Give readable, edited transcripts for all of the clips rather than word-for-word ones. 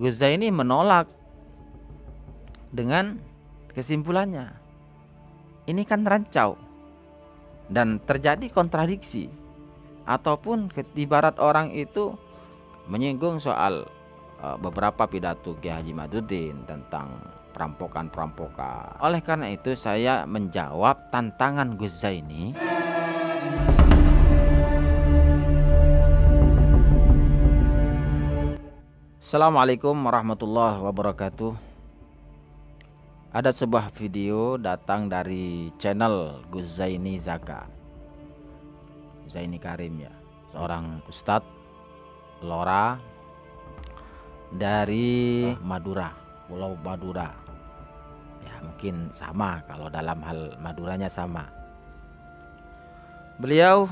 Ghazali menolak dengan kesimpulannya. Ini kan rancau dan terjadi kontradiksi, ataupun ibarat orang itu menyinggung soal beberapa pidato Kiai Haji Maduddin tentang perampokan-perampokan. Oleh karena itu saya menjawab tantangan Gus Zaini. Assalamualaikum warahmatullahi wabarakatuh. Ada sebuah video datang dari channel Gus Zaini Zaka, Zaini Karim ya, seorang ustadz Lora dari Madura, Pulau Madura. Ya mungkin sama, kalau dalam hal Maduranya sama. Beliau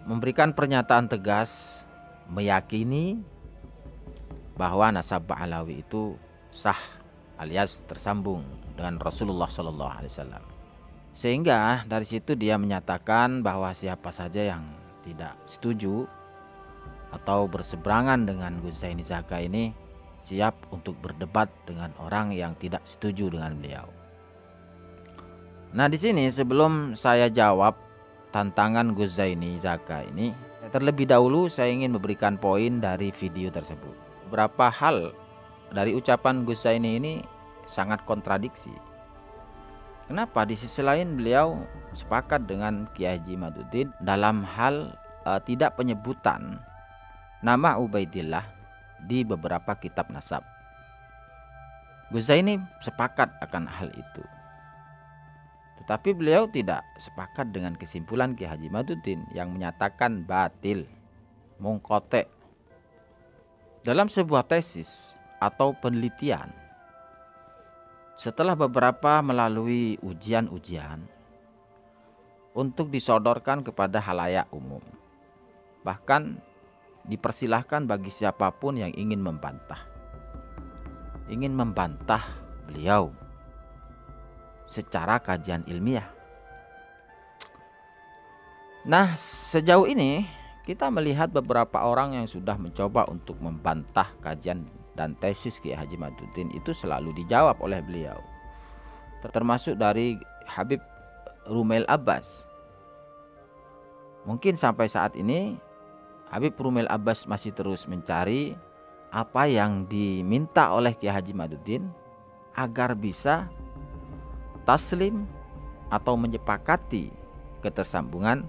memberikan pernyataan tegas, meyakini bahwa nasab Ba'alawi itu sah alias tersambung dengan Rasulullah SAW. Sehingga dari situ dia menyatakan bahwa siapa saja yang tidak setuju atau berseberangan dengan Gus Zaini Zaka ini siap untuk berdebat dengan orang yang tidak setuju dengan beliau. Nah, di sini sebelum saya jawab tantangan Gus Zaini Zaka ini, terlebih dahulu saya ingin memberikan poin dari video tersebut. Beberapa hal dari ucapan Gus Zaini ini sangat kontradiksi. Kenapa? Di sisi lain beliau sepakat dengan Kiai Haji Maduddin dalam hal tidak penyebutan nama Ubaidillah di beberapa kitab nasab. Gus Zaini sepakat akan hal itu. Tetapi beliau tidak sepakat dengan kesimpulan Kiai Haji Maduddin yang menyatakan batil, mungkote. Dalam sebuah tesis atau penelitian, setelah beberapa melalui ujian-ujian untuk disodorkan kepada halayak umum, bahkan dipersilahkan bagi siapapun yang ingin membantah beliau secara kajian ilmiah. Nah, sejauh ini kita melihat beberapa orang yang sudah mencoba untuk membantah kajian dan tesis Kiai Haji Maduddin itu selalu dijawab oleh beliau. Termasuk dari Habib Rumail Abbas. Mungkin sampai saat ini Habib Rumail Abbas masih terus mencari apa yang diminta oleh Kiai Haji Maduddin agar bisa taslim atau menyepakati ketersambungan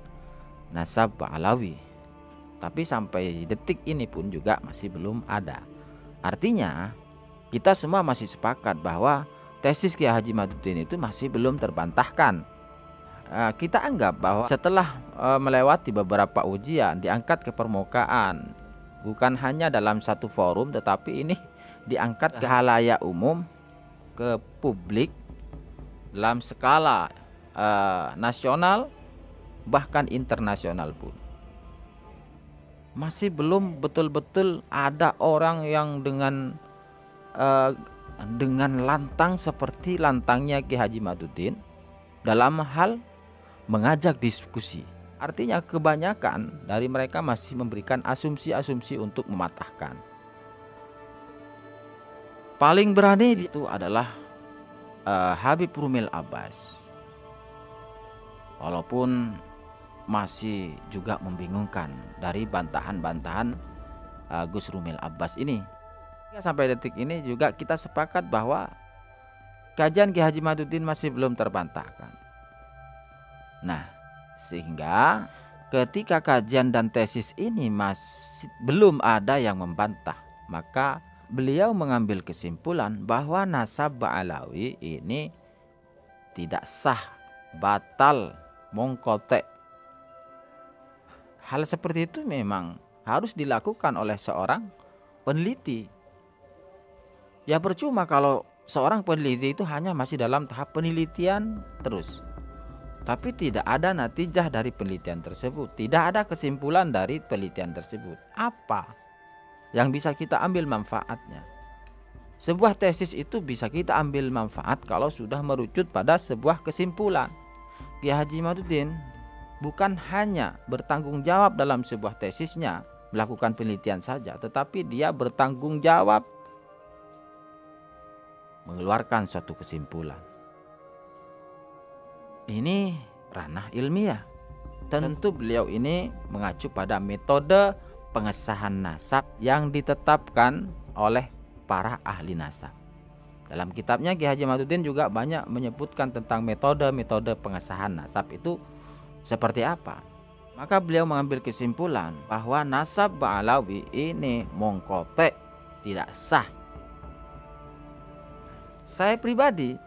nasab Ba'alawi. Tapi sampai detik ini pun juga masih belum ada. Artinya kita semua masih sepakat bahwa tesis Kiai Haji Maduddin itu masih belum terbantahkan. Kita anggap bahwa setelah melewati beberapa ujian, diangkat ke permukaan, bukan hanya dalam satu forum, tetapi ini diangkat ke halayak umum, ke publik dalam skala nasional bahkan internasional pun. Masih belum betul-betul ada orang yang dengan lantang seperti lantangnya Kiai Haji Maduddin dalam hal mengajak diskusi. Artinya kebanyakan dari mereka masih memberikan asumsi-asumsi untuk mematahkan. Paling berani itu adalah Habib Rumail Abbas. Walaupun masih juga membingungkan dari bantahan-bantahan Gus Rumail Abbas ini. Sampai detik ini juga kita sepakat bahwa kajian Kiai Haji Maduddin masih belum terbantahkan. Nah, sehingga ketika kajian dan tesis ini masih belum ada yang membantah, maka beliau mengambil kesimpulan bahwa nasab Ba'alawi ini tidak sah, batal, mungkote. Hal seperti itu memang harus dilakukan oleh seorang peneliti. Ya percuma kalau seorang peneliti itu hanya masih dalam tahap penelitian terus, tapi tidak ada natijah dari penelitian tersebut, tidak ada kesimpulan dari penelitian tersebut. Apa yang bisa kita ambil manfaatnya? Sebuah tesis itu bisa kita ambil manfaat kalau sudah merucut pada sebuah kesimpulan. Kiai Haji Maduddin bukan hanya bertanggung jawab dalam sebuah tesisnya, melakukan penelitian saja, tetapi dia bertanggung jawab mengeluarkan suatu kesimpulan. Ini ranah ilmiah. Tentu beliau ini mengacu pada metode pengesahan nasab yang ditetapkan oleh para ahli nasab. Dalam kitabnya Ki Haji Madudin juga banyak menyebutkan tentang metode-metode pengesahan nasab itu seperti apa. Maka beliau mengambil kesimpulan bahwa nasab Ba'alawi ini mongkote, tidak sah. Saya pribadi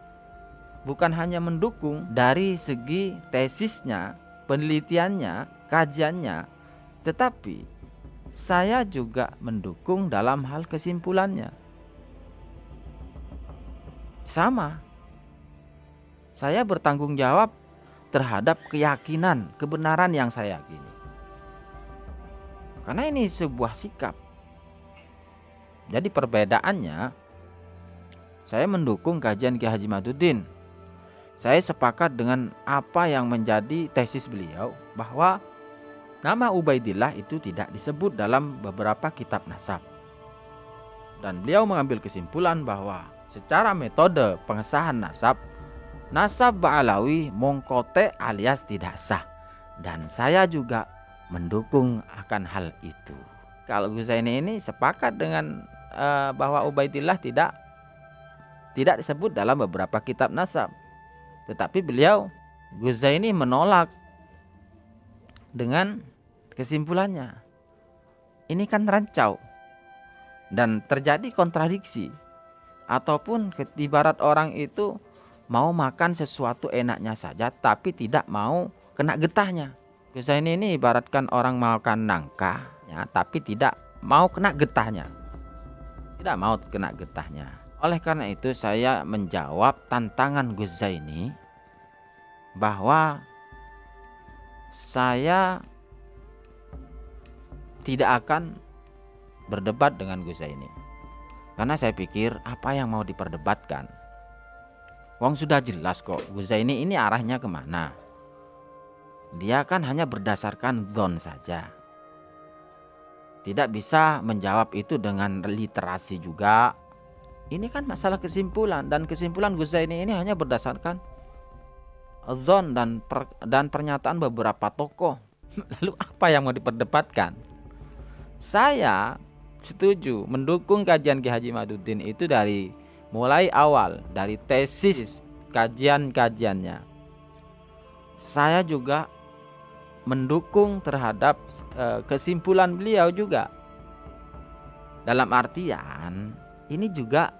bukan hanya mendukung dari segi tesisnya, penelitiannya, kajiannya, tetapi saya juga mendukung dalam hal kesimpulannya. Sama, saya bertanggung jawab terhadap keyakinan, kebenaran yang saya yakini. Karena ini sebuah sikap. Jadi perbedaannya, saya mendukung kajian Ki Haji Madudin. Saya sepakat dengan apa yang menjadi tesis beliau, bahwa nama Ubaidillah itu tidak disebut dalam beberapa kitab nasab. Dan beliau mengambil kesimpulan bahwa secara metode pengesahan nasab, nasab Ba'alawi mongkote alias tidak sah. Dan saya juga mendukung akan hal itu. Kalau Ghuzaini ini sepakat dengan bahwa Ubaidillah tidak disebut dalam beberapa kitab nasab. Tetapi beliau Ghuzaini menolak dengan kesimpulannya. Ini kan rancau dan terjadi kontradiksi. Ataupun ibarat orang itu mau makan sesuatu enaknya saja tapi tidak mau kena getahnya. Ghuzaini ini ibaratkan orang makan nangka ya, tapi tidak mau kena getahnya. Tidak mau kena getahnya. Oleh karena itu saya menjawab tantangan Ghuzaini bahwa saya tidak akan berdebat dengan Ghuzaini. Karena saya pikir apa yang mau diperdebatkan? Wong sudah jelas kok Ghuzaini ini arahnya kemana. Dia kan hanya berdasarkan dzon saja. Tidak bisa menjawab itu dengan literasi juga. Ini kan masalah kesimpulan. Dan kesimpulan Ghuzaini ini hanya berdasarkan dzon dan pernyataan beberapa tokoh. Lalu apa yang mau diperdebatkan? Saya setuju mendukung kajian Ki Haji Madudin itu dari mulai awal, dari tesis kajian-kajiannya. Saya juga mendukung terhadap kesimpulan beliau juga. Dalam artian ini juga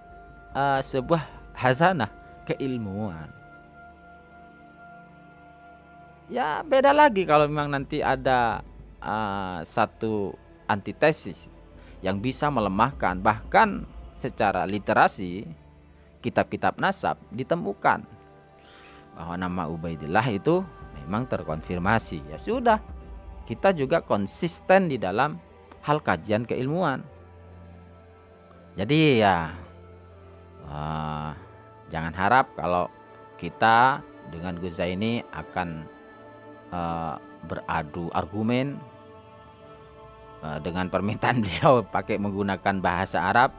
sebuah hazanah keilmuan. Ya beda lagi kalau memang nanti ada satu antitesis yang bisa melemahkan, bahkan secara literasi kitab-kitab nasab ditemukan bahwa nama Ubaidillah itu memang terkonfirmasi. Ya sudah, kita juga konsisten di dalam hal kajian keilmuan. Jadi ya jangan harap kalau kita dengan Ghuzaini akan beradu argumen dengan permintaan beliau pakai menggunakan bahasa Arab,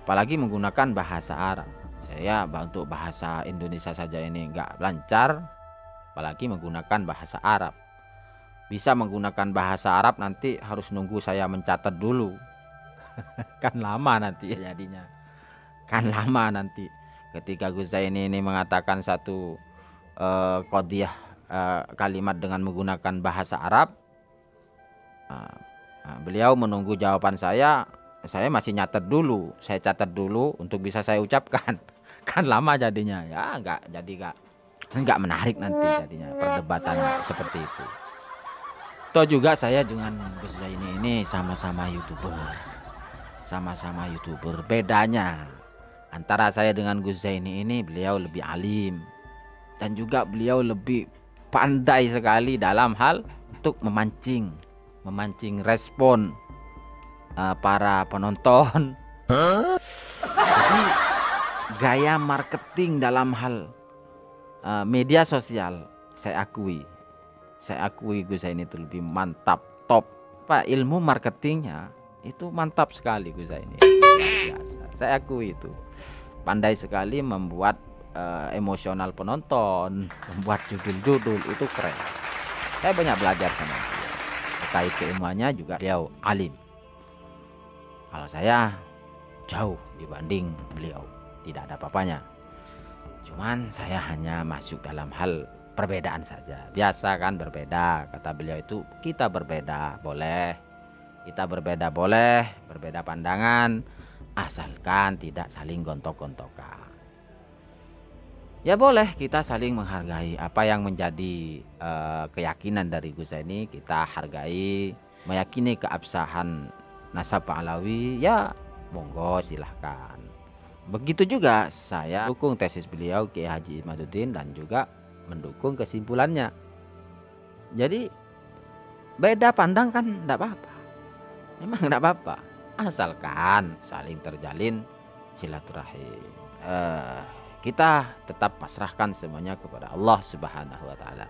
apalagi menggunakan bahasa Arab. Saya untuk bahasa Indonesia saja ini nggak lancar, apalagi menggunakan bahasa Arab. Bisa menggunakan bahasa Arab nanti harus nunggu saya mencatat dulu. Kan lama nanti jadinya. Kan lama nanti ketika Ghuzaini ini mengatakan satu qadhiyah kalimat dengan menggunakan bahasa Arab. Beliau menunggu jawaban saya masih nyatet dulu, saya catat dulu untuk bisa saya ucapkan. Kan lama jadinya, ya nggak menarik nanti jadinya perdebatan seperti itu. Toh juga saya dengan Ghuzaini ini sama-sama YouTuber. Bedanya antara saya dengan Ghuzaini ini, beliau lebih alim dan juga beliau lebih pandai sekali dalam hal untuk memancing respon para penonton. Jadi gaya marketing dalam hal media sosial saya akui Ghuzaini itu lebih mantap, top. Pak, ilmu marketingnya itu mantap sekali Ghuzaini. Biasa. Saya akui itu. pandai sekali membuat emosional penonton, membuat judul-judul itu keren. Saya banyak belajar sama beliau. Terkait keilmuannya juga beliau alim. Kalau saya jauh dibanding beliau, tidak ada apa-apanya. Cuman saya hanya masuk dalam hal perbedaan saja. Biasa kan berbeda, kata beliau itu kita berbeda boleh. Kita berbeda boleh, berbeda pandangan, asalkan tidak saling gontok-gontokan. Ya boleh kita saling menghargai apa yang menjadi keyakinan dari Gus Zaini, kita hargai, meyakini keabsahan nasab Alawi, ya monggo silahkan. Begitu juga saya dukung tesis beliau Kiai Haji Imaduddin dan juga mendukung kesimpulannya. Jadi beda pandang kan enggak apa-apa. Memang enggak apa-apa, asalkan saling terjalin silaturahim. Kita tetap pasrahkan semuanya kepada Allah Subhanahu wa taala.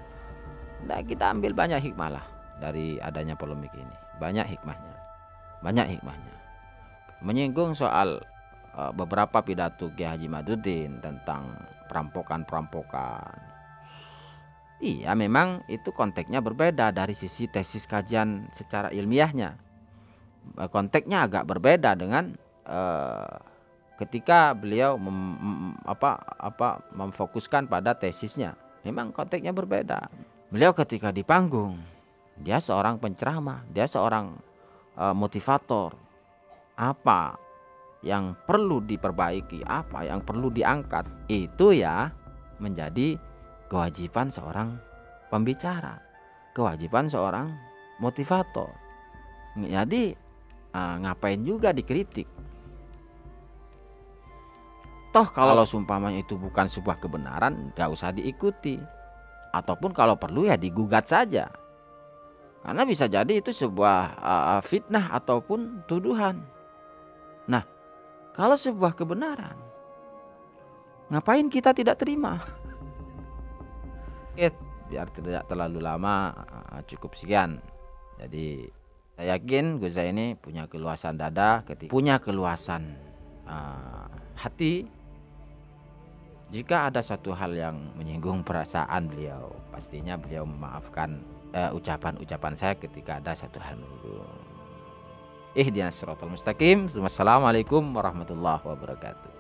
Nah, kita ambil banyak hikmah lah dari adanya polemik ini. Banyak hikmahnya. Banyak hikmahnya. Menyinggung soal beberapa pidato Kiai Haji Imaduddin tentang perampokan-perampokan. Iya, memang itu konteksnya berbeda dari sisi tesis kajian secara ilmiahnya. Konteksnya agak berbeda dengan ketika beliau memfokuskan pada tesisnya. Memang konteksnya berbeda. Beliau ketika di panggung, dia seorang penceramah, dia seorang motivator. Apa yang perlu diperbaiki, apa yang perlu diangkat, itu ya menjadi kewajiban seorang pembicara, kewajiban seorang motivator. Jadi ngapain juga dikritik? Toh kalau seumpamanya itu bukan sebuah kebenaran, gak usah diikuti. Ataupun kalau perlu ya digugat saja. Karena bisa jadi itu sebuah fitnah ataupun tuduhan. Nah, kalau sebuah kebenaran, ngapain kita tidak terima? Biar tidak terlalu lama, cukup sekian. Jadi saya yakin Gus Zaini punya keluasan dada, punya keluasan hati. Jika ada satu hal yang menyinggung perasaan beliau, pastinya beliau memaafkan ucapan-ucapan saya ketika ada satu hal menyinggung. Ihdinas siratal mustaqim. Wassalamualaikum warahmatullahi wabarakatuh.